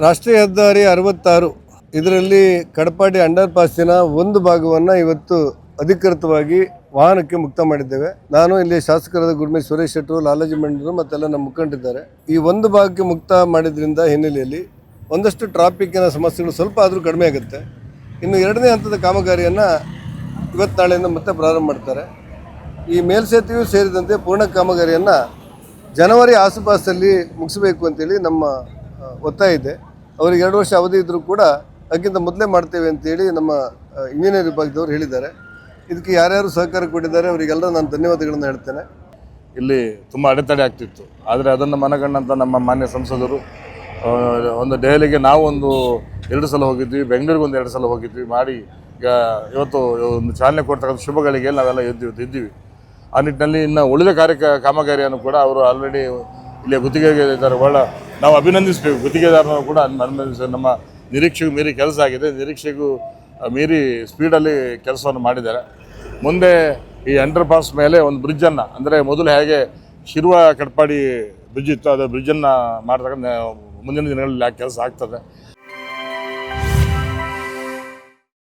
ರಾಷ್ಟ್ರೀಯ ಹೆದ್ದಾರಿ 66 ಇದರಲ್ಲಿ ಕಡಪಾಡಿ ಅಂಡರ್ ಪಾಸಿನ ಒಂದು ಭಾಗವನ್ನು ಇವತ್ತು ಅಧಿಕೃತವಾಗಿ ವಾಹನಕ್ಕೆ ಮುಕ್ತ ಮಾಡಿದ್ದೇವೆ. ನಾನು ಇಲ್ಲಿ ಶಾಸಕರಾದ ಗುರುಮಿ ಸುರೇಶ್ ಶೆಟ್ಟರು, ಲಾಲಾಜಿ ಮಂಡರು ಮತ್ತೆಲ್ಲ ನಮ್ಮ ಮುಖಂಡರಿದ್ದಾರೆ. ಈ ಒಂದು ಭಾಗಕ್ಕೆ ಮುಕ್ತ ಮಾಡಿದ್ರಿಂದ ಹಿನ್ನೆಲೆಯಲ್ಲಿ ಒಂದಷ್ಟು ಟ್ರಾಫಿಕ್ಕಿನ ಸಮಸ್ಯೆಗಳು ಸ್ವಲ್ಪ ಆದರೂ ಕಡಿಮೆ ಆಗುತ್ತೆ. ಇನ್ನು ಎರಡನೇ ಹಂತದ ಕಾಮಗಾರಿಯನ್ನು ಇವತ್ತು ನಾಳೆಯಿಂದ ಮತ್ತೆ ಪ್ರಾರಂಭ ಮಾಡ್ತಾರೆ. ಈ ಮೇಲ್ಸೇತುವೆಯೂ ಸೇರಿದಂತೆ ಪೂರ್ಣ ಕಾಮಗಾರಿಯನ್ನು ಜನವರಿ ಆಸುಪಾಸಲ್ಲಿ ಮುಗಿಸಬೇಕು ಅಂತೇಳಿ ನಮ್ಮ ಒತ್ತಾಯ ಇದೆ. ಅವರಿಗೆ 2 ವರ್ಷ ಅವಧಿ ಇದ್ದರೂ ಕೂಡ ಅದಕ್ಕಿಂತ ಮೊದಲೇ ಮಾಡ್ತೇವೆ ಅಂತೇಳಿ ನಮ್ಮ ಇಂಜಿನಿಯರ್ ವಿಭಾಗದವರು ಹೇಳಿದ್ದಾರೆ. ಇದಕ್ಕೆ ಯಾರ್ಯಾರು ಸಹಕಾರ ಕೊಟ್ಟಿದ್ದಾರೆ ಅವರಿಗೆಲ್ಲ ನಾನು ಧನ್ಯವಾದಗಳನ್ನು ಹೇಳ್ತೇನೆ. ಇಲ್ಲಿ ತುಂಬ ಅಡೆತಡೆ ಆಗ್ತಿತ್ತು, ಆದರೆ ಅದನ್ನು ಮನಗಂಡಂಥ ನಮ್ಮ ಮಾನ್ಯ ಸಂಸದರು ಒಂದು ದೆಹಲಿಗೆ ನಾವು 2 ಸಲ ಹೋಗಿದ್ವಿ, ಬೆಂಗಳೂರಿಗೆ 2 ಸಲ ಹೋಗಿದ್ವಿ ಮಾಡಿ ಈಗ ಇವತ್ತು ಒಂದು ಚಾಲನೆ ಕೊಡ್ತಕ್ಕಂಥ ಶುಭಗಳಿಗೆ ನಾವೆಲ್ಲ ಇದ್ದೀವಿ. ಆ ನಿಟ್ಟಿನಲ್ಲಿ ಇನ್ನು ಉಳಿದ ಕಾಮಗಾರಿಯನ್ನು ಕೂಡ ಅವರು ಆಲ್ರೆಡಿ ಇಲ್ಲಿ ಗುತ್ತಿಗೆದಾರ ನಾವು ಅಭಿನಂದಿಸಬೇಕು. ಗುತ್ತಿಗೆದಾರರು ಕೂಡ ನಮ್ಮ ನಿರೀಕ್ಷೆಗೂ ಮೀರಿ ಕೆಲಸ ಆಗಿದೆ, ನಿರೀಕ್ಷೆಗೂ ಮೀರಿ ಸ್ಪೀಡಲ್ಲಿ ಕೆಲಸವನ್ನು ಮಾಡಿದ್ದಾರೆ. ಮುಂದೆ ಈ ಅಂಡರ್ ಪಾಸ್ ಮೇಲೆ ಒಂದು ಬ್ರಿಡ್ಜನ್ನು, ಅಂದರೆ ಮೊದಲು ಹೇಗೆ ಶಿರುವ ಕಡಪಾಡಿ ಬ್ರಿಡ್ಜ್ ಇತ್ತು, ಅದು ಬ್ರಿಡ್ಜನ್ನು ಮಾಡ್ತಕ್ಕಂಥ ಮುಂದಿನ ದಿನಗಳಲ್ಲಿ ಕೆಲಸ ಆಗ್ತದೆ.